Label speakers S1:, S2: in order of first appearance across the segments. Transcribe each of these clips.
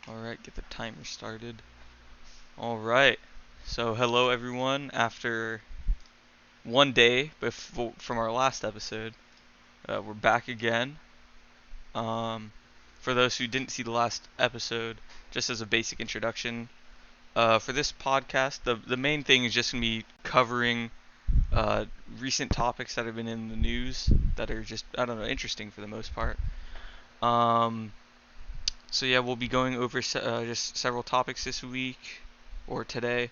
S1: Alright, get the timer started. Alright, so hello everyone. After one day from our last episode, we're back again. Um, for those who didn't see the last episode, just as a basic introduction, for this podcast, the main thing is just going to be covering uh, recent topics that have been in the news that are just, I don't know, interesting for the most part. Um, so yeah, we'll be going over just several topics this week or today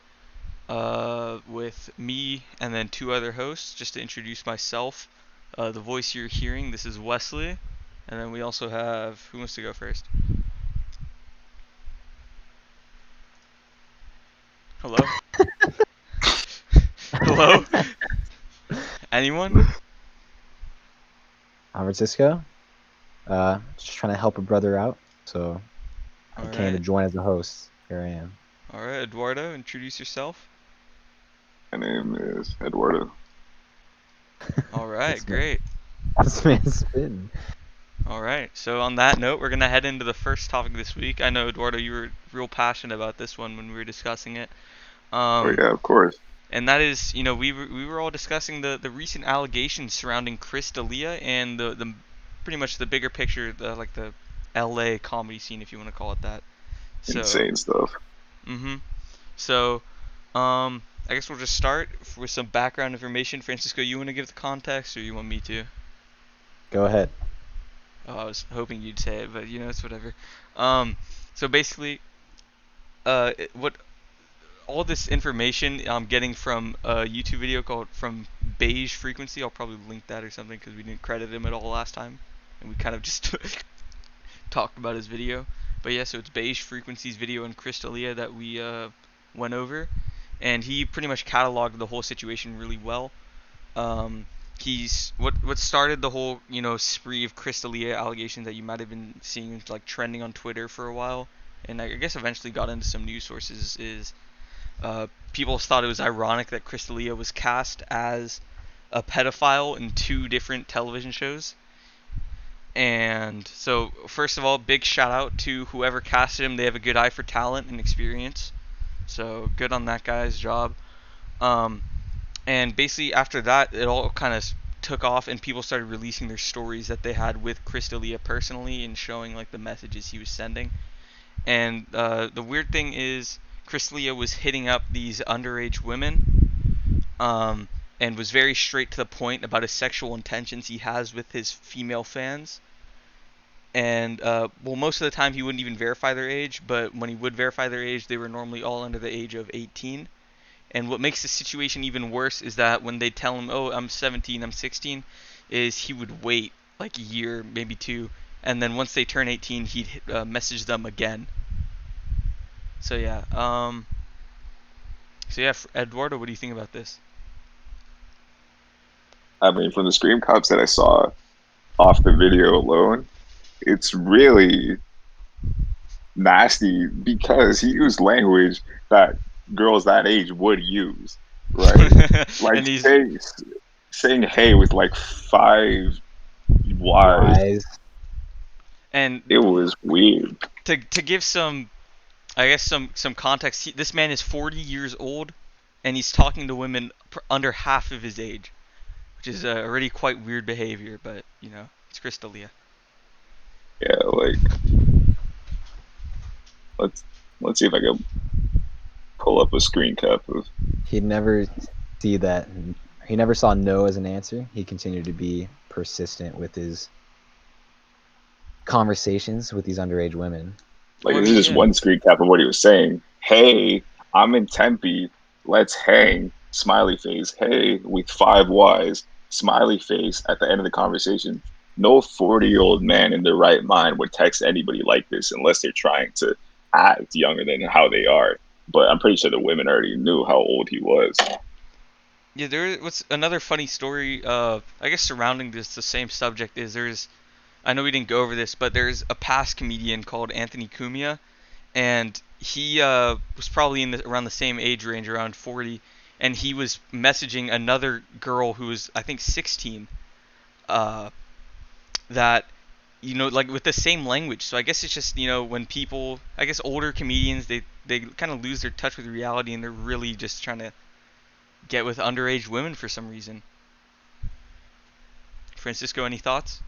S1: with me and then two other hosts. Just to introduce myself, the voice you're hearing, this is Wesley, and then we also have, who wants to go first? Hello? Hello? Anyone?
S2: I'm Francisco. Just trying to help a brother out, so I came to
S1: Alright.
S2: join as a host. Here I am.
S1: Alright, Eduardo, introduce yourself.
S3: My name is Eduardo.
S1: Alright,
S2: This man,
S1: great.
S2: this man's spitting.
S1: Alright, so on that note, we're going to head into the first topic this week. I know, Eduardo, you were real passionate about this one when we were discussing it.
S3: Oh
S1: Um,
S3: yeah, of course.
S1: and that is, we were all discussing the recent allegations surrounding Chris D'Elia and the pretty much the bigger picture, like the L.A. comedy scene, if you want to call it that. So,
S3: Insane stuff.
S1: mhm. So, I guess we'll just start with some background information. Francisco, you want to give the context, or you want me to?
S2: Go ahead.
S1: Oh, I was hoping you'd say it, but it's whatever. Um, so basically, what all this information I'm getting from a YouTube video called from Beige Frequency. I'll probably link that or something because we didn't credit him at all last time, and we kind of just talked about his video. But yeah, so it's Beige Frequency's video and Chris D'Elia that we went over, and he pretty much cataloged the whole situation really well. Um, he's what started the whole spree of Chris D'Elia allegations that you might have been seeing like trending on Twitter for a while, and I guess eventually got into some news sources is people thought it was ironic that Chris D'Elia was cast as a pedophile in two different television shows. And so, first of all, big shout out to whoever casted him. They have a good eye for talent and experience. So, good on that guy's job. Um, and basically, after that, it all kind of took off, and people started releasing their stories that they had with Chris D'Elia personally and showing like the messages he was sending. And the weird thing is, Chris D'Elia was hitting up these underage women, and was very straight to the point about his sexual intentions he has with his female fans. And well, most of the time he wouldn't even verify their age, but when he would verify their age, they were normally all under the age of 18. And what makes the situation even worse is that when they tell him, "Oh, I'm 17, I'm 16," is he would wait like a year, maybe two, and then once they turn 18, he'd message them again. So yeah, Eduardo, what do you think about this?
S3: I mean, from the screen caps that I saw off the video alone, it's really nasty because he used language that girls that age would use, right? Like
S1: And he's
S3: saying "hey" with like five Y's.
S2: Wise.
S1: and
S3: It was weird.
S1: to give some, I guess some context. This man is 40 years old, and he's talking to women under half of his age, which is already quite weird behavior. But it's Chris D'Elia.
S3: Yeah, like let's let's see if I can pull up a screen cap of.
S2: He'd never see that. He never saw no as an answer. He continued to be persistent with his conversations with these underage women.
S3: Like
S1: Well, I
S3: this is
S1: mean,
S3: just
S1: yeah.
S3: one screen cap of what he was saying. Hey, I'm in Tempe. Let's hang. Smiley face. Hey, with five Y's. Smiley face at the end of the conversation. No 40-year-old man in their right mind would text anybody like this unless they're trying to act younger than how they are. But I'm pretty sure the women already knew how old he was.
S1: Yeah, what's another funny story, I guess surrounding the same subject is I know we didn't go over this, but there's a past comedian called Anthony Cumia, and he was probably around the same age range, around 40, and he was messaging another girl who was, I think, 16, uh, that like with the same language. So I guess it's just, when people, I guess older comedians, they kind of lose their touch with reality, and they're really just trying to get with underage women for some reason. Francisco, any thoughts?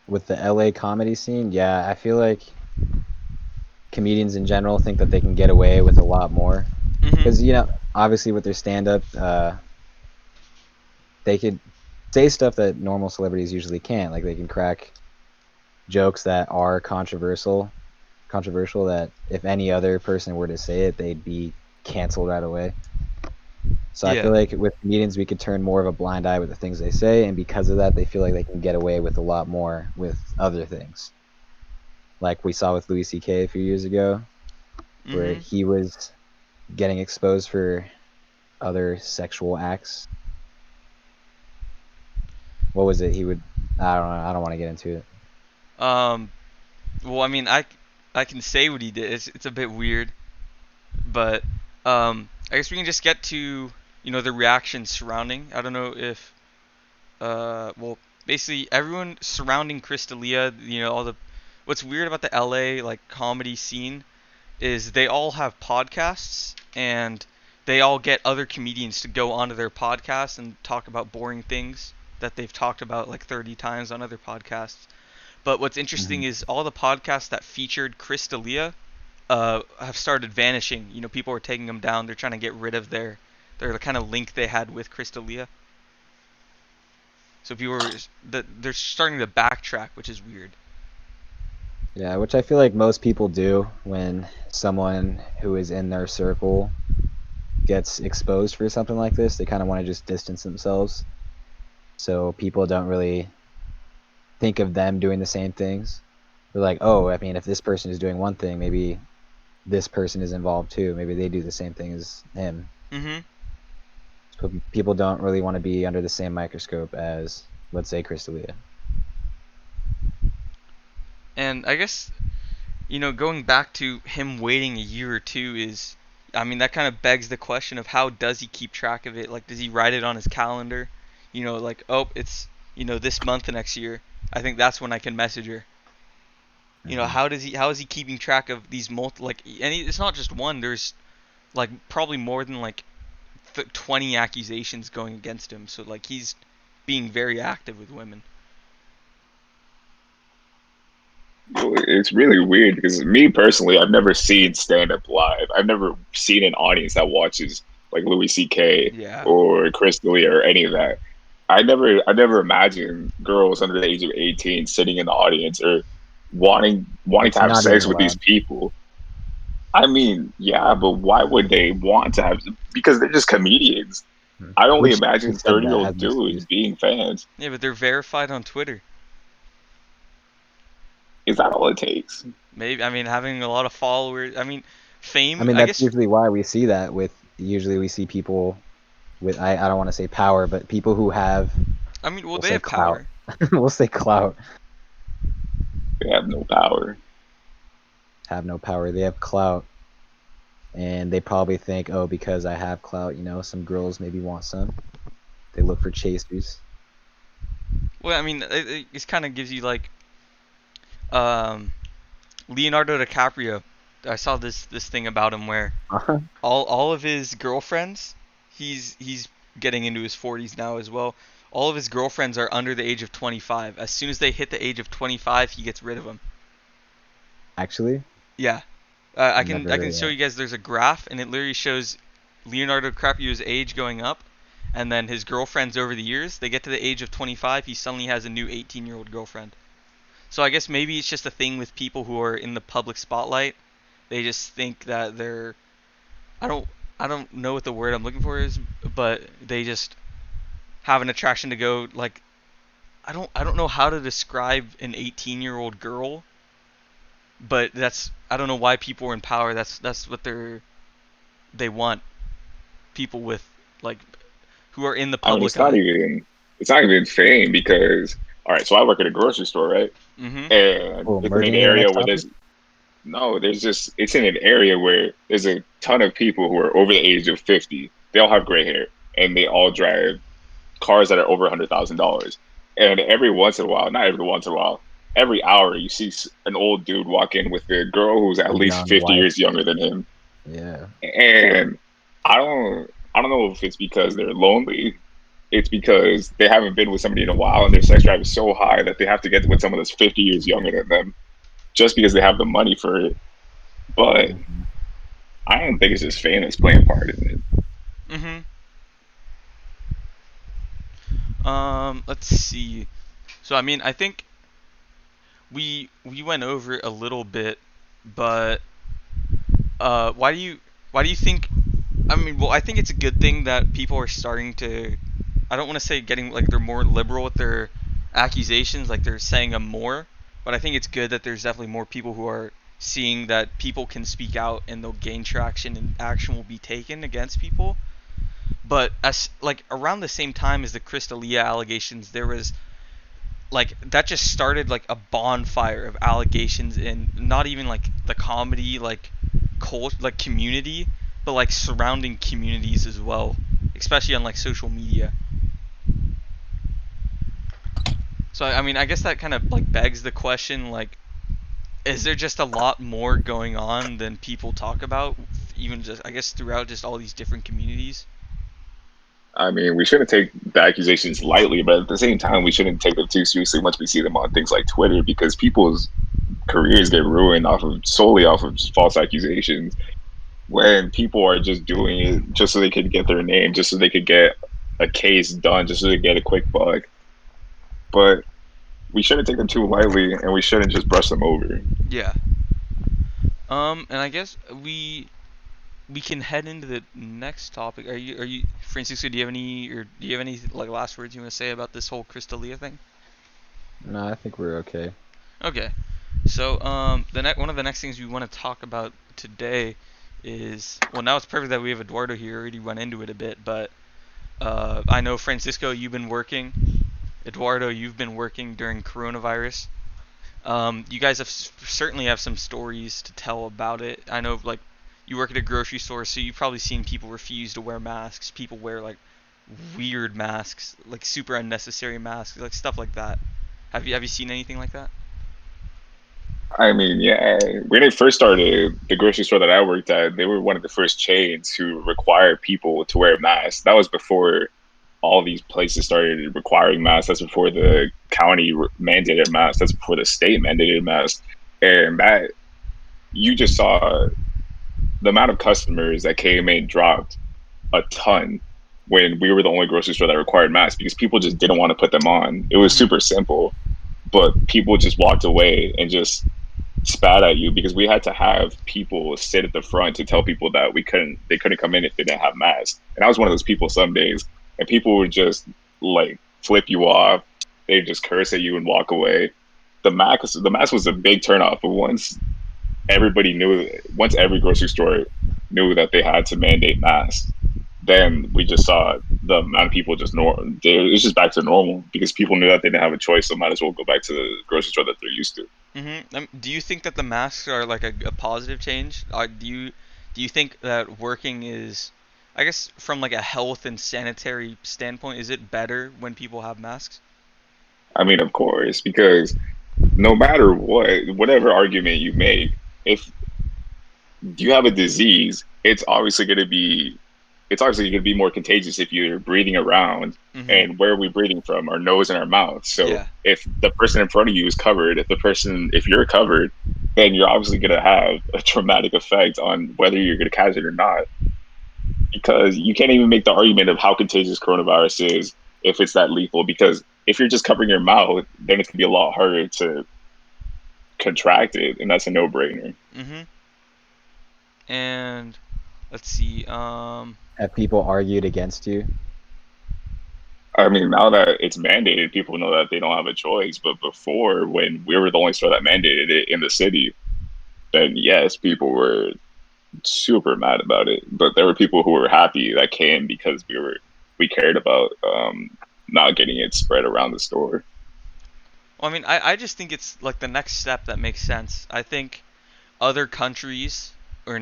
S2: With the LA comedy scene, yeah, I feel like comedians in general think that they can get away with a lot more. Because, obviously with their stand-up, they could say stuff that normal celebrities usually can't. Like, they can crack jokes that are controversial that if any other person were to say it, they'd be canceled right away. So I feel
S1: Yeah.
S2: like with comedians, we could turn more of a blind eye with the things they say, and because of that, they feel like they can get away with a lot more with other things. Like we saw with Louis C.K. a few years ago, where
S1: Mhm.
S2: he was getting exposed for other sexual acts. What was it? I don't know. I don't want to get into it.
S1: Well, I mean, I can say what he did. It's a bit weird, but I guess we can just get to the reactions surrounding. I don't know if well, basically everyone surrounding Chris D'Elia, all the what's weird about the LA like comedy scene is they all have podcasts, and they all get other comedians to go onto their podcast and talk about boring things that they've talked about like 30 times on other podcasts. But what's interesting
S2: Mhm.
S1: is all the podcasts that featured Chris D'Elia have started vanishing. People are taking them down. They're trying to get rid of their kind of link they had with Chris D'Elia. So people are they're starting to backtrack, which is weird.
S2: Yeah, which I feel like most people do when someone who is in their circle gets exposed for something like this. They kind of want to just distance themselves, so people don't really think of them doing the same things. They're like, oh, I mean, if this person is doing one thing, maybe this person is involved too. Maybe they do the same thing as him.
S1: Mhm.
S2: So people don't really want to be under the same microscope as, let's say, Chris D'Elia.
S1: And I guess going back to him waiting a year or two is, I mean, that kind of begs the question of how does he keep track of it? Like, does he write it on his calendar? Like, oh, it's, this month next year. I think that's when I can message her.
S2: Mm-hmm.
S1: How is he keeping track of these like, and it's not just one. There's like probably more than like 20 accusations going against him. So like he's being very active with women.
S3: It's really weird because me personally, I've never seen stand up live. I've never seen an audience that watches like Louis C.K.
S1: Yeah.
S3: or Chris D'Elia or any of that. I never imagined girls under the age of 18 sitting in the audience or wanting to
S2: It's
S3: have
S2: not even
S3: sex with these
S2: allowed.
S3: people. I mean, yeah, but why would they want to have? Because they're just comedians. I only
S2: Which
S3: imagine
S2: just said that
S3: 30-year-old
S2: as an
S3: dudes
S2: excuse.
S3: being fans.
S1: Yeah, but they're verified on Twitter.
S3: Is that all it takes?
S1: Maybe, I mean, having a lot of followers. I mean,
S2: I
S1: fame.
S2: mean,
S1: I
S2: that's
S1: guess.
S2: usually why we see that with, usually we see people with, I don't want to say power, but people who have,
S1: I mean, well,
S2: we'll
S1: they
S2: say
S1: have
S2: clout.
S1: power.
S2: We'll say clout.
S3: They have no power.
S2: Have no power. They have clout. And they probably think, oh, because I have clout, some girls maybe want some. They look for chasers.
S1: Well, I mean, it kind of gives you like um, Leonardo DiCaprio. I saw this thing about him where all of his girlfriends, he's getting into his 40s now as well. All of his girlfriends are under the age of 25. As soon as they hit the age of 25, he gets rid of them.
S2: Actually,
S1: Yeah, I
S2: I've
S1: can
S2: never
S1: I can
S2: heard
S1: show
S2: that.
S1: you guys. There's a graph, and it literally shows Leonardo DiCaprio's age going up, and then his girlfriends over the years. They get to the age of 25, he suddenly has a new 18-year-old girlfriend. So I guess maybe it's just a thing with people who are in the public spotlight. They just think that they're I don't I don't know what the word I'm looking for is, but they just have an attraction to go like I don't know how to describe an 18-year-old girl, but that's I don't know why people are in power. That's what they want people with like who are in the
S3: I mean,
S1: public eye.
S3: it's not even fame because all right. So I work at a grocery store, right?
S1: Mhm.
S3: And
S2: Oh,
S3: it's in an
S2: merging into the
S3: area
S2: next
S3: where
S2: topic?
S3: there's no, there's just it's in an area where there's a ton of people who are over the age of 50. They all have gray hair and they all drive cars that are over $100,000. And every once in a while, not every once in a while, every hour you see an old dude walk in with a girl who's at
S2: A
S3: least
S2: young
S3: 50
S2: wife.
S3: years younger than him.
S2: Yeah.
S3: And I don't know if it's because they're lonely. It's because they haven't been with somebody in a while, and their sex drive is so high that they have to get with someone that's 50 years younger than them, just because they have the money for it. But
S2: Mhm.
S3: I don't think it's just fame that's playing a part in it.
S1: Mhm. Let's see. So I mean, I think we went over it a little bit, but why do you think? I mean, well, I think it's a good thing that people are starting to. I don't want to say getting like they're more liberal with their accusations, like they're saying them more, but I think it's good that there's definitely more people who are seeing that people can speak out and they'll gain traction and action will be taken against people. But as like around the same time as the Crystalia allegations, there was like that just started like a bonfire of allegations in not even like the comedy like cult like community, but like surrounding communities as well, especially on like social media. So I mean, I guess that kind of like begs the question like, is there just a lot more going on than people talk about, even just I guess throughout just all these different communities?
S3: I mean, we shouldn't take the accusations lightly, but at the same time, we shouldn't take them too seriously once we see them on things like Twitter, because people's careers get ruined solely off of false accusations. When people are just doing it just so they could get their name, just so they could get a case done, just so they get a quick buck. But we shouldn't take them too lightly, and we shouldn't just brush them over.
S1: Yeah. And I guess we can head into the next topic. Are you Francisco? Do you have any like last words you want to say about this whole Crystalia thing?
S2: No, I think we're okay.
S1: Okay. So one of the next things we want to talk about today is well now it's perfect that we have Eduardo here. Already went into it a bit, but I know Francisco, you've been working. Eduardo, you've been working during coronavirus. You guys certainly have some stories to tell about it. I know like you work at a grocery store, so you've probably seen people refuse to wear masks. People wear like weird masks, like super unnecessary masks, like stuff like that. Have you seen anything like that?
S3: I mean, yeah, when it first started, the grocery store that I worked at, they were one of the first chains who required people to wear masks. That was before all these places started requiring masks. That's before the county mandated masks. That's before the state mandated masks. And that you just saw the amount of customers that came in dropped a ton when we were the only grocery store that required masks because people just didn't want to put them on. It was
S1: Mhm.
S3: super simple, but people just walked away and just spat at you because we had to have people sit at the front to tell people that they couldn't come in if they didn't have masks. And I was one of those people some days, and people would just like flip you off. They'd just curse at you and walk away. The mask was a big turnoff, but once every grocery store knew that they had to mandate masks, then we just saw the amount of people it was just back to normal because people knew that they didn't have a choice, so might as well go back to the grocery store that they're used to.
S1: Do you think that the masks are like a positive change? Do you think that working is, I guess, from like a health and sanitary standpoint, is it better when people have masks?
S3: I mean, of course, because no matter whatever argument you make, if you have a disease, it's obviously going to be more contagious if you're breathing around.
S1: Mhm.
S3: And where are we breathing from? Our nose and our mouth. So
S1: Yeah.
S3: if the person in front of you is covered, if you're covered, then you're obviously going to have a traumatic effect on whether you're going to catch it or not. Because you can't even make the argument of how contagious coronavirus is if it's that lethal. Because if you're just covering your mouth, then it's going to be a lot harder to contract it, and that's a no-brainer.
S1: Mhm. And let's see.
S2: Have people argued against you?
S3: I mean, now that it's mandated, people know that they don't have a choice. But before, when we were the only store that mandated it in the city, then yes, people were super mad about it. But there were people who were happy that came because we cared about not getting it spread around the store.
S1: Well, I mean, I just think it's like the next step that makes sense. I think other countries or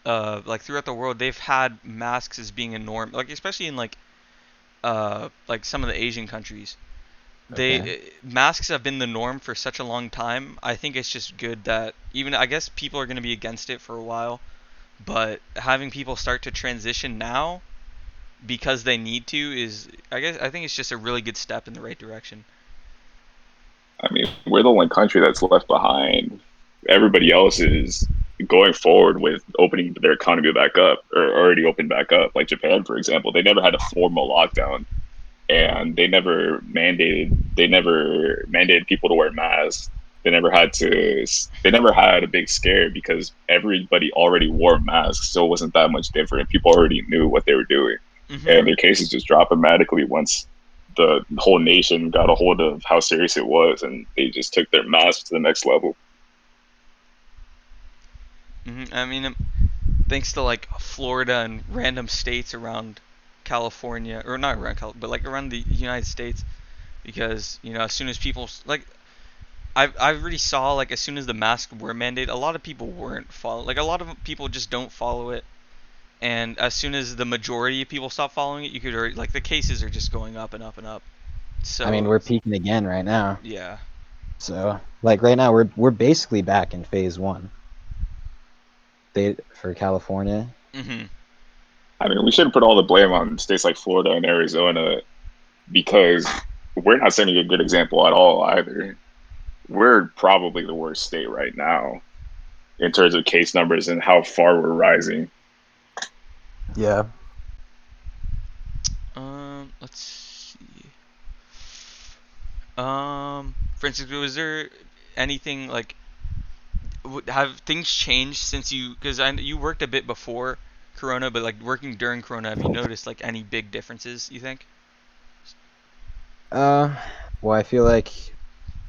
S1: like throughout the world, they've had masks as being a norm, like especially in like some of the Asian countries. Masks have been the norm for such a long time. I think it's just good that even I guess people are going to be against it for a while, but having people start to transition now because they need to is I think it's just a really good step in the right direction.
S3: I mean, we're the one country that's left behind. Everybody else is going forward with opening their economy back up or already opened back up. Like Japan, for example, they never had a formal lockdown, and they never mandated people to wear masks. They never had a big scare because everybody already wore masks, so it wasn't that much different. People already knew what they were doing,
S1: Mhm.
S3: and their cases just dropped dramatically once the whole nation got a hold of how serious it was, and they just took their masks to the next level.
S1: I mean, thanks to like Florida and random states around California, or not around Cal, but like around the United States, because as soon as people like I already saw like as soon as the masks were mandated, a lot of people weren't following. Like a lot of people just don't follow it, and as soon as the majority of people stop following it, you could already like the cases are just going up and up and up.
S2: I mean,
S1: So
S2: we're peaking again right now.
S1: yeah.
S2: So, like right now, we're basically back in phase one. For California.
S1: Mhm.
S3: I mean, we shouldn't put all the blame on states like Florida and Arizona because we're not setting a good example at all either. We're probably the worst state right now in terms of case numbers and how far we're rising.
S2: Yeah.
S1: Let's see. Francisco, was there anything like have things changed since because you worked a bit before Corona, but like working during Corona, have you noticed like any big differences, you think?
S2: Well, I feel like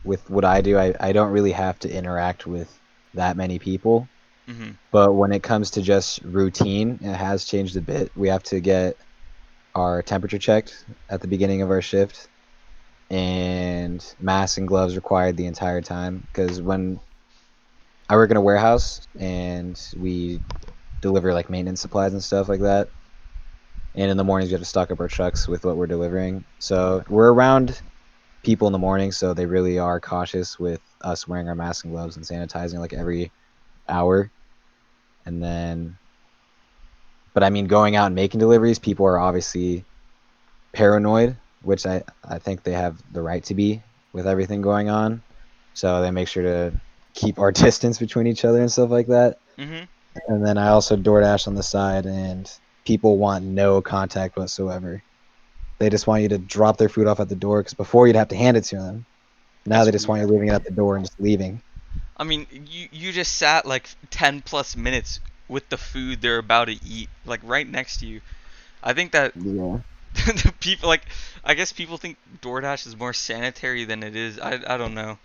S2: with what I do, I don't really have to interact with that many people.
S1: Mhm.
S2: But when it comes to just routine, it has changed a bit. We have to get our temperature checked at the beginning of our shift, and masks and gloves required the entire time. Because when I work in a warehouse and we deliver like maintenance supplies and stuff like that, and in the mornings we have to stock up our trucks with what we're delivering. So we're around people in the morning, so they really are cautious with us wearing our masks and gloves and sanitizing like every hour. And then, but I mean, going out and making deliveries, people are obviously paranoid, which I think they have the right to be with everything going on. So they make sure to keep our distance between each other and stuff like that.
S1: Mhm.
S2: And then I also DoorDash on the side, and people want no contact whatsoever. They just want you to drop their food off at the door because before you'd have to hand it to them. Now
S1: That's
S2: they just want you
S1: weird.
S2: leaving it at the door and just leaving.
S1: I mean, you just sat like 10 plus minutes with the food they're about to eat like right next to you. I think that
S2: Yeah.
S1: the people like I guess people think DoorDash is more sanitary than it is. I don't know.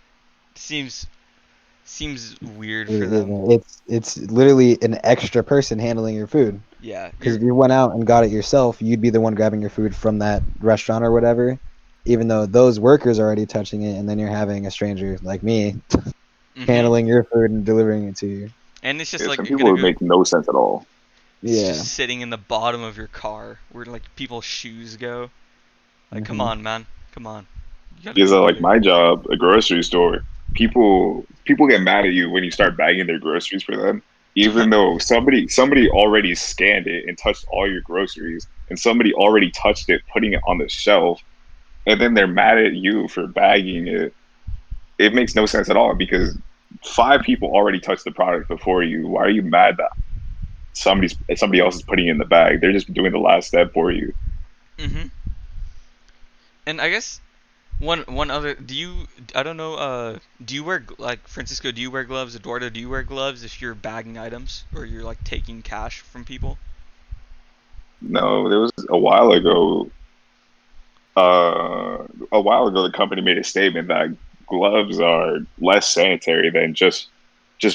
S1: Seems weird for them.
S2: It's literally an extra person handling your food.
S1: Yeah,
S2: Because if you went out and got it yourself, you'd be the one grabbing your food from that restaurant or whatever. Even though those workers are already touching it, and then you're having a stranger like me
S1: Mhm.
S2: handling your food and delivering it to you.
S1: And it's just
S3: Yeah,
S1: like
S3: some
S1: you're
S3: people
S1: gonna
S3: would
S1: go.
S3: make no sense at all.
S1: It's just
S2: Yeah.
S1: sitting in the bottom of your car where like people's shoes go. Like, come
S2: Hmm.
S1: on, man, come on. You gotta
S3: Because
S1: do
S3: like
S1: better.
S3: my job, a grocery store, people get mad at you when you start bagging their groceries for them, even though somebody already scanned it and touched all your groceries, and somebody already touched it, putting it on the shelf, and then they're mad at you for bagging it. It makes no sense at all because five people already touched the product before you. Why are you mad that somebody else is putting it in the bag? They're just doing the last step for you.
S1: Mhm. And I guess one other. Do you? I don't know. Do you wear like Francisco? Do you wear gloves? Eduardo, do you wear gloves if you're bagging items or you're like taking cash from people?
S3: No, there was a while ago, the company made a statement that gloves are less sanitary than just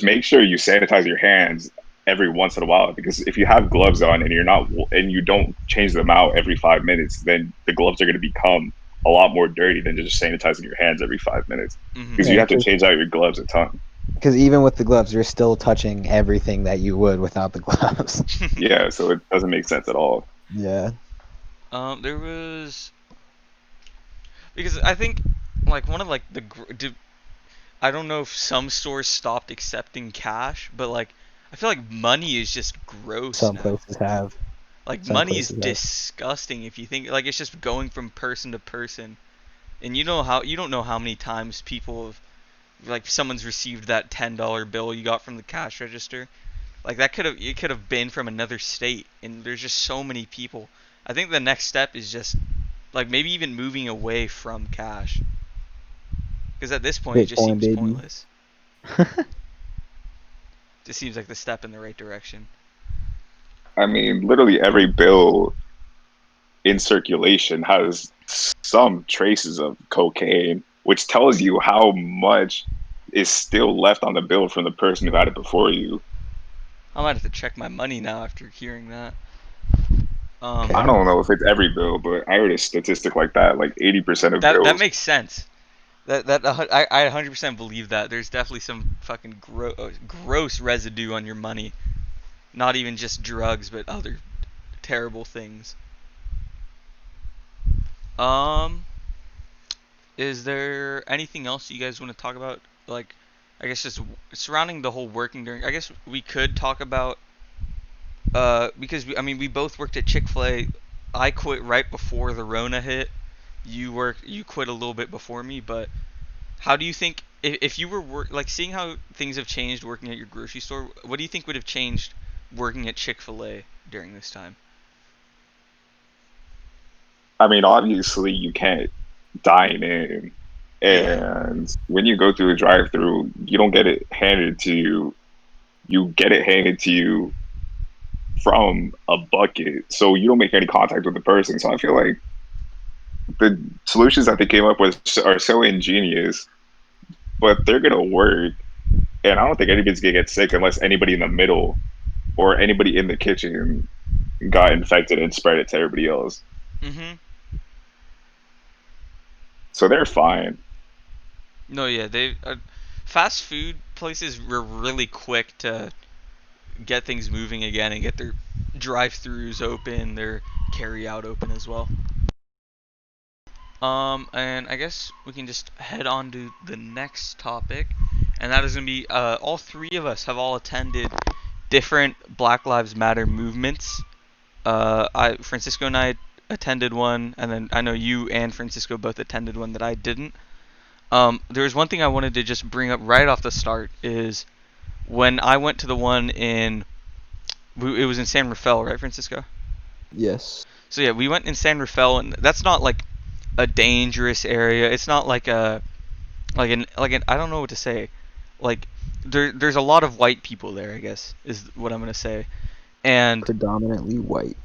S3: make sure you sanitize your hands every once in a while. Because if you have gloves on and you don't change them out every 5 minutes, then the gloves are going to become a lot more dirty than just sanitizing your hands every 5 minutes.
S1: Mhm.
S3: Because
S2: Yeah,
S3: you have to change out your gloves a ton.
S2: because even with the gloves, you're still touching everything that you would without the gloves.
S3: Yeah, so it doesn't make sense at all.
S2: Yeah.
S1: There was because I think like one of like I don't know if some stores stopped accepting cash, but like I feel like money is just gross
S2: Some
S1: now.
S2: places have.
S1: Like
S2: Some
S1: money is
S2: places have.
S1: disgusting if you think like it's just going from person to person. And you don't know how many times people have, like someone's received that $10 bill you got from the cash register. Like it could have been from another state, and there's just so many people. I think the next step is just like maybe even moving away from cash. Because at this point it just
S2: Bitcoin,
S1: seems
S2: baby.
S1: pointless. Just seems like the step in the right direction.
S3: I mean, literally every bill in circulation has some traces of cocaine, which tells you how much is still left on the bill from the person who had it before you.
S1: I might have to check my money now after hearing that.
S2: Okay.
S3: I don't know if it's every bill, but I heard a statistic like that, like 80% of
S1: That
S3: bills.
S1: makes sense. I 100% believe that. There's definitely some fucking gross residue on your money. Not even just drugs, but other terrible things. Is there anything else you guys want to talk about? Like, I guess just surrounding the whole working during. I guess we could talk about because we both worked at Chick-fil-A. I quit right before the Rona hit. You quit a little bit before me, but how do you think if you were like seeing how things have changed working at your grocery store? What do you think would have changed working at Chick-fil-A during this time?
S3: I mean, obviously, you can't dine in.
S1: Yeah.
S3: And when you go through the drive through, you don't get it handed to you. You get it handed to you from a bucket. So you don't make any contact with the person. So I feel like the solutions that they came up with are so ingenious, but they're going to work. And I don't think anybody's going to get sick unless anybody in the middle or anybody in the kitchen got infected and spread it to everybody else.
S1: Mhm.
S3: So they're fine.
S1: No, yeah, they fast food places were really quick to get things moving again and get their drive-throughs open, their carry-out open as well. And I guess we can just head on to the next topic, and that is gonna be all three of us have all attended different Black Lives Matter movements. Francisco and I attended one, and then I know you and Francisco both attended one that I didn't. There was one thing I wanted to just bring up right off the start is when I went to the one it was in San Rafael, right, Francisco?
S2: Yes.
S1: So yeah, we went in San Rafael, and that's not like a dangerous area. It's not like an I don't know what to say. Like there's a lot of white people there, I guess is what I'm gonna say, and
S2: Predominantly white.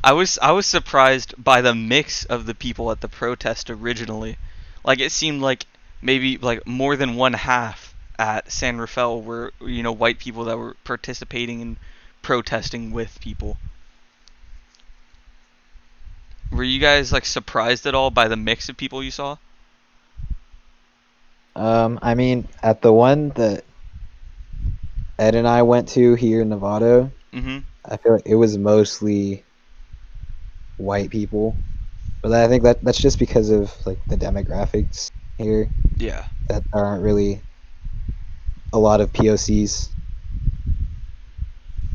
S1: I was surprised by the mix of the people at the protest originally. Like it seemed like maybe like more than one half at San Rafael were white people that were participating in protesting with people. Were you guys like surprised at all by the mix of people you saw?
S2: I mean, at the one that Ed and I went to here in Nevada,
S1: Mhm.
S2: I feel like it was mostly white people. But I think that's just because of like the demographics here
S1: Yeah.
S2: that there aren't really a lot of POCs.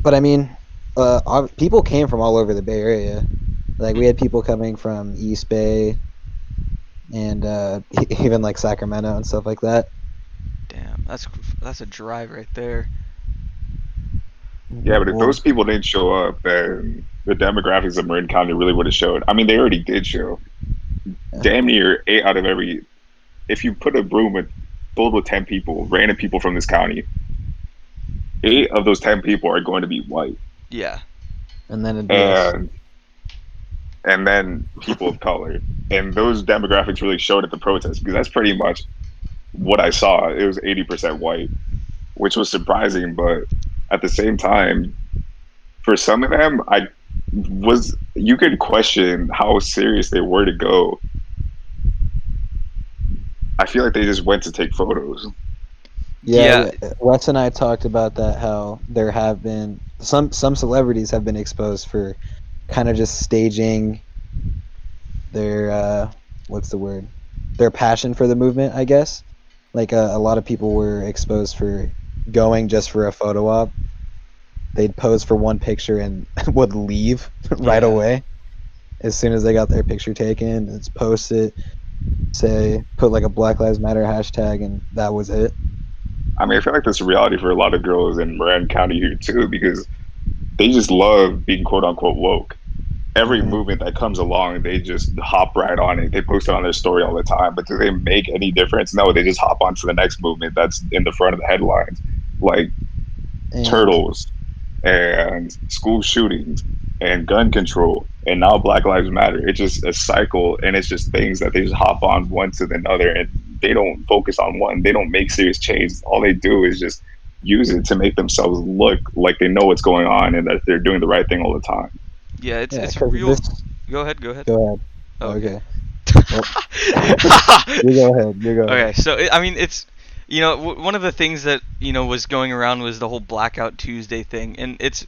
S2: But I mean, people came from all over the Bay Area. Like we had people coming from East Bay and even like Sacramento and stuff like that.
S1: Damn, that's a drive right there.
S3: Yeah, but if
S2: Well,
S3: those people didn't show up, then the demographics of Marin County really would have showed. I mean, they already did show.
S2: yeah.
S3: Damn near 8 out of every. If you put a room filled with 10 people, random people from this county, 8 of those 10 people are going to be white,
S2: And then it'd be us.
S3: and then people of color, and those demographics really showed at the protest because that's pretty much what I saw. It was 80% white, which was surprising, but at the same time, for some of them, you could question how serious they were to go. I feel like they just went to take photos.
S2: Yeah,
S1: Yeah.
S2: Wes and I talked about that. How there have been some celebrities have been exposed for kind of just staging their what's the word? their passion for the movement, I guess. Like a lot of people were exposed for going just for a photo op. They'd pose for one picture and would leave right
S1: Yeah.
S2: away as soon as they got their picture taken. It's post it, say put like a Black Lives Matter hashtag, and that was it.
S3: I mean, I feel like that's a reality for a lot of girls in Marin County here too, because they just love being quote unquote woke. Every
S2: Mhm.
S3: movement that comes along, they just hop right on it. They post it on their story all the time. But do they make any difference? No, they just hop on to the next movement that's in the front of the headlines, like
S2: And
S3: turtles and school shootings and gun control and now Black Lives Matter. It's just a cycle, and it's just things that they just hop on one to the other, and they don't focus on one. They don't make serious changes. All they do is just use it to make themselves look like they know what's going on and that they're doing the right thing all the time.
S1: Yeah,
S2: yeah,
S1: it's
S2: because
S1: real.
S2: this.
S1: Go ahead. Go ahead.
S2: Go ahead.
S1: Oh, okay.
S2: Okay. Well, you go ahead. You go ahead.
S1: Okay, so I mean, it's one of the things that was going around was the whole Blackout Tuesday thing, and it's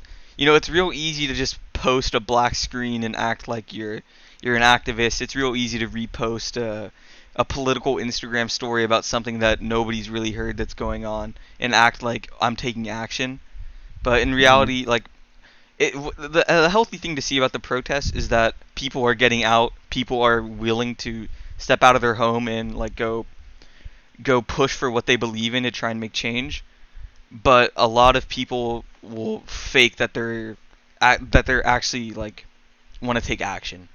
S1: real easy to just post a black screen and act like you're an activist. It's real easy to repost a political Instagram story about something that nobody's really heard that's going on and act like I'm taking action. But in
S2: Mhm.
S1: reality, like the healthy thing to see about the protests is that people are getting out, people are willing to step out of their home and like go push for what they believe in to try and make change. But a lot of people will fake that they're actually like want to take action.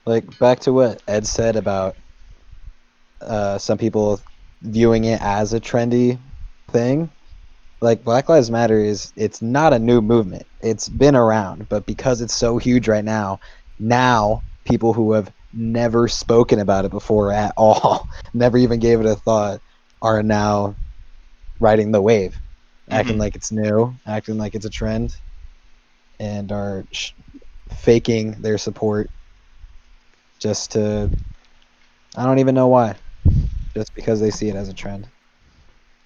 S2: Like back to what Ed said about some people viewing it as a trendy thing. Like Black Lives Matter it's not a new movement. It's been around, but because it's so huge right now people who have never spoken about it before at all, never even gave it a thought, are now riding the wave, acting
S1: Mhm.
S2: like it's new, acting like it's a trend, and are faking their support just to, I don't even know why, just because they see it as a trend.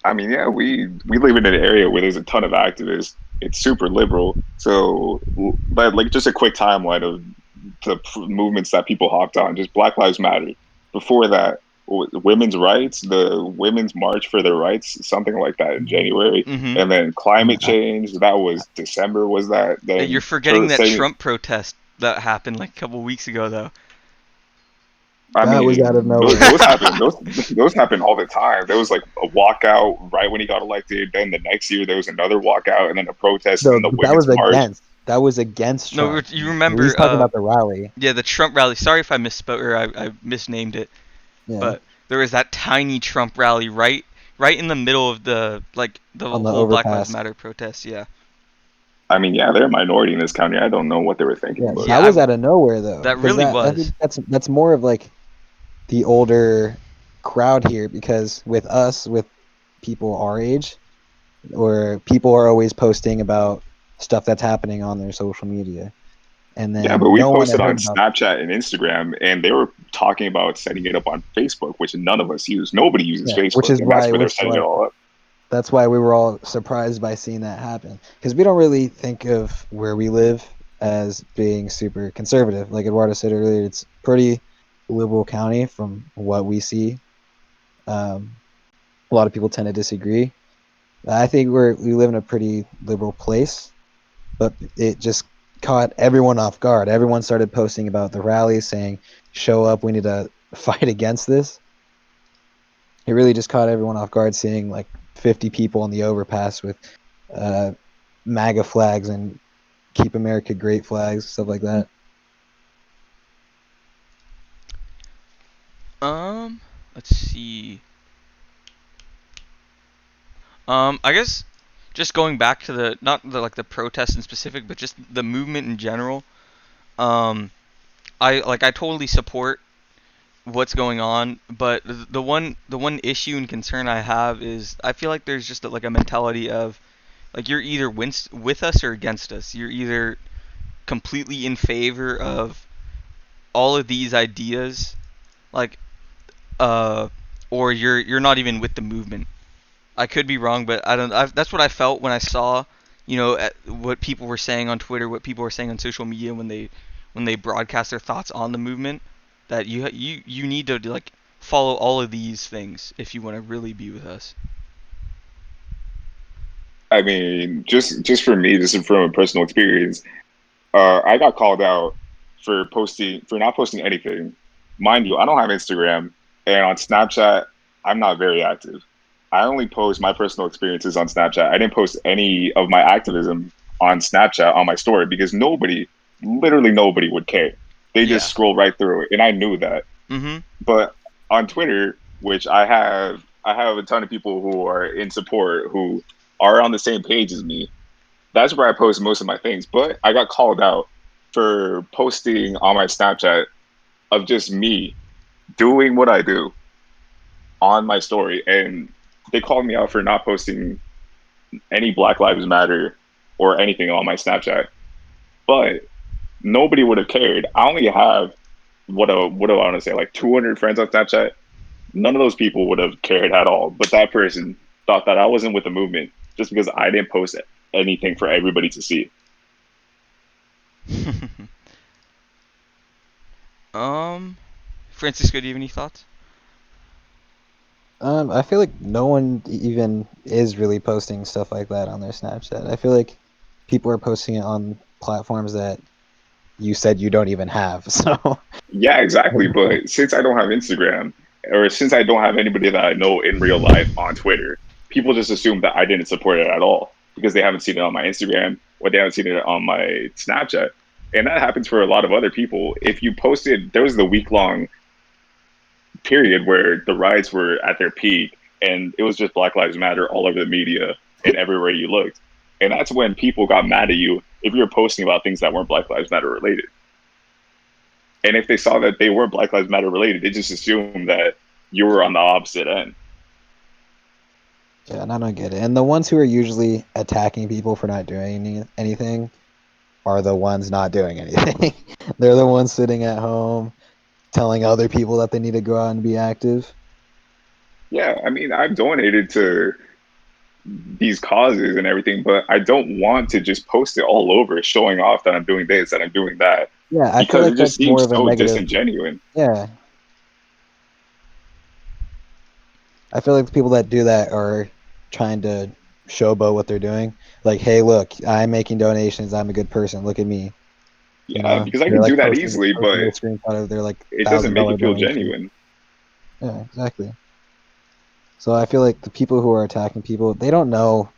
S3: I mean, yeah, we live in an area where there's a ton of activists. It's super liberal. So, but like just a quick timeline of the movements that people hopped on. Just Black Lives Matter. Before that, women's rights, the Women's March for Their Rights, something like that in January,
S1: Mhm.
S3: and then climate
S2: Yeah.
S3: change. That was December. Was that
S1: Hey, you're
S3: then?
S1: forgetting that
S3: Saying,
S1: Trump protest that happened like a couple weeks ago though.
S3: I
S2: That was out of
S3: mean, those,
S2: nowhere.
S3: those happen. Those happen all the time. There was like a walkout right when he got elected. Then the next year there was another walkout, and then a protest, and
S2: No,
S3: then the
S2: that
S3: Women's
S2: was
S3: March.
S2: against. That was against
S1: No,
S2: Trump.
S1: you
S2: He's
S1: remember
S2: talking about the rally.
S1: yeah, the Trump rally. Sorry if I misspoke or I misnamed it.
S2: Yeah,
S1: But there was that tiny Trump rally right in the middle of the
S2: on the
S1: whole Black Lives
S2: overpass.
S1: Matter protest. Yeah.
S3: I mean, yeah, they're a minority in this county. I don't know what they were thinking,
S2: Yeah,
S3: but
S2: that
S1: Yeah,
S2: was out of nowhere though,
S1: that
S2: because
S1: really
S2: that I think
S1: was.
S2: that's more of like the older crowd here. Because with us, with people our age, or people are always posting about stuff that's happening on their social media, and
S3: yeah, but
S2: then
S3: we
S2: no one had
S3: posted
S2: heard
S3: on
S2: about.
S3: Snapchat and Instagram, and they were talking about setting it up on Facebook, which none of us use. Nobody uses
S2: Yeah, which
S3: Facebook,
S2: is
S3: and that's
S2: why
S3: where
S2: we're
S3: they're
S2: so
S3: setting it
S2: like.
S3: all up.
S2: That's why we were all surprised by seeing that happen, because we don't really think of where we live as being super conservative. Like Eduardo said earlier, it's pretty liberal county from what we see. Um, a lot of people tend to disagree. I think we live in a pretty liberal place, but it just caught everyone off guard. Everyone started posting about the rally, saying, "Show up, we need to fight against this." It really just caught everyone off guard, seeing like 50 people on the overpass with uh, MAGA flags and "Keep America Great" flags, stuff like that.
S1: Um, let's see. I guess just going back to the not the like the protest in specific, but just the movement in general. Um, I totally support what's going on, but the one issue and concern I have is I feel like there's just like a mentality of like you're either with us or against us. You're either completely in favor of all of these ideas, like uh, or you're not even with the movement. I could be wrong, but that's what I felt when I saw, what people were saying on Twitter, what people were saying on social media when they broadcast their thoughts on the movement. that you need to like follow all of these things if you want to really be with us?
S3: I mean, just for me, this is from a personal experience. I got called out for not posting anything. Mind you, I don't have Instagram, and on Snapchat, I'm not very active. I only post my personal experiences on Snapchat. I didn't post any of my activism on Snapchat on my story because literally nobody would care. They just
S1: Yeah.
S3: scroll right through it, and I knew that.
S1: Mhm.
S3: But on Twitter, which I have a ton of people who are in support who are on the same page as me. That's where I post most of my things. But I got called out for posting on my Snapchat of just me doing what I do on my story, and they called me out for not posting any Black Lives Matter or anything on my Snapchat. But nobody would have cared. I only have what do I want to say, like 200 friends on Snapchat. None of those people would have cared at all. But that person thought that I wasn't with the movement just because I didn't post anything for everybody to see.
S1: um, Francisco, do you have any thoughts?
S2: I feel like no one even is really posting stuff like that on their Snapchat. I feel like people are posting it on platforms that you said you don't even have. So
S3: Yeah, exactly. But since I don't have Instagram, or since I don't have anybody that I know in real life on Twitter, people just assume that I didn't support it at all because they haven't seen it on my Instagram or they haven't seen it on my Snapchat. And that happens for a lot of other people. If you posted, there was the week long period where the riots were at their peak and it was just Black Lives Matter all over the media and everywhere you looked. And that's when people got mad at you if you were posting about things that weren't Black Lives Matter related. And if they saw that they were Black Lives Matter related, they just assumed that you were on the opposite end.
S2: yeah, and I don't get it. And the ones who are usually attacking people for not doing anything are the ones not doing anything. They're the ones sitting at home telling other people that they need to go out and be active.
S3: Yeah, I mean, I've donated to these causes and everything, but I don't want to just post it all over showing off that I'm doing this, that I'm doing that,
S2: Yeah, I feel
S3: because it
S2: like
S3: just
S2: that's more
S3: seems
S2: of a
S3: so
S2: negative.
S3: disingenuous.
S2: Yeah, I feel like the people that do that are trying to showboat what they're doing. Like, hey, look, I'm making donations. I'm a good person. Look at me. You
S3: Yeah,
S2: know,
S3: because I
S2: they're
S3: can
S2: like
S3: do that easily,
S2: posting
S3: but
S2: a screenshot of their like
S3: it doesn't make
S2: $1,000
S3: it feel
S2: donation.
S3: genuine.
S2: Yeah, exactly. So I feel like the people who are attacking people, they don't know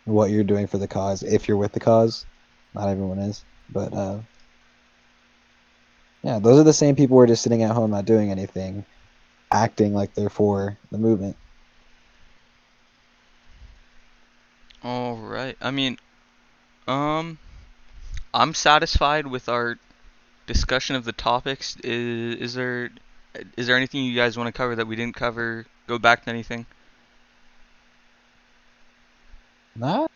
S2: what you're doing for the cause. If you're with the cause, not everyone is, but yeah, those are the same people who are just sitting at home not doing anything, acting like they're for the movement.
S1: All right. I mean, um, I'm satisfied with our discussion of the topics. Is there anything you guys want to cover that we didn't cover? Go back to anything?
S2: Not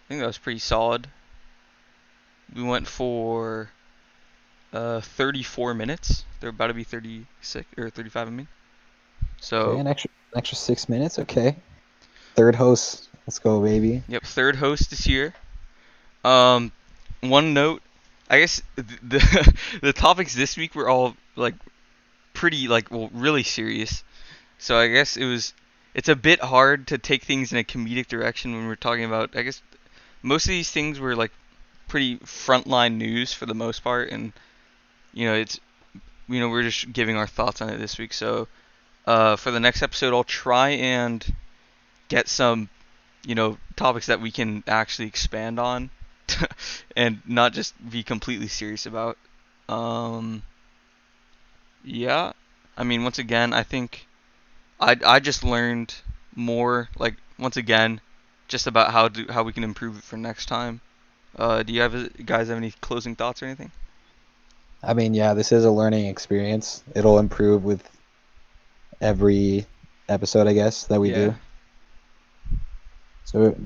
S1: I think that was pretty solid. We went for 34 minutes. They're about to be 36 or 35. I mean,
S2: okay.
S1: so
S2: An extra 6 minutes. Okay. Third host. Let's go, baby.
S1: yep, third host this year. Um, one note, I guess the the topics this week were all like pretty like well really serious. So I guess it's a bit hard to take things in a comedic direction when we're talking about. I guess most of these things were like pretty frontline news for the most part, and it's we're just giving our thoughts on it this week. So for the next episode, I'll try and get some topics that we can actually expand on and not just be completely serious about. Um, yeah, I mean, once again, I think I just learned more, like once again, just about how we can improve it for next time. Do you guys have any closing thoughts or anything?
S2: I mean, yeah, this is a learning experience. It'll improve with every episode, I guess, that we
S1: Yeah.
S2: do. So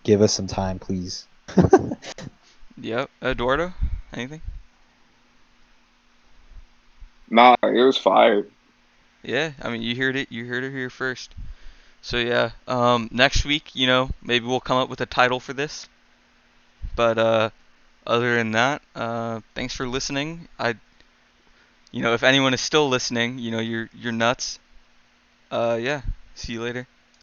S2: give us some time, please.
S1: Yep. Eduardo, anything?
S3: Nah, it was fire.
S1: Yeah. I mean, you heard it. You heard it here first. So yeah. Next week, maybe we'll come up with a title for this. But other than that, thanks for listening. if anyone is still listening, you're nuts. Yeah. See you later.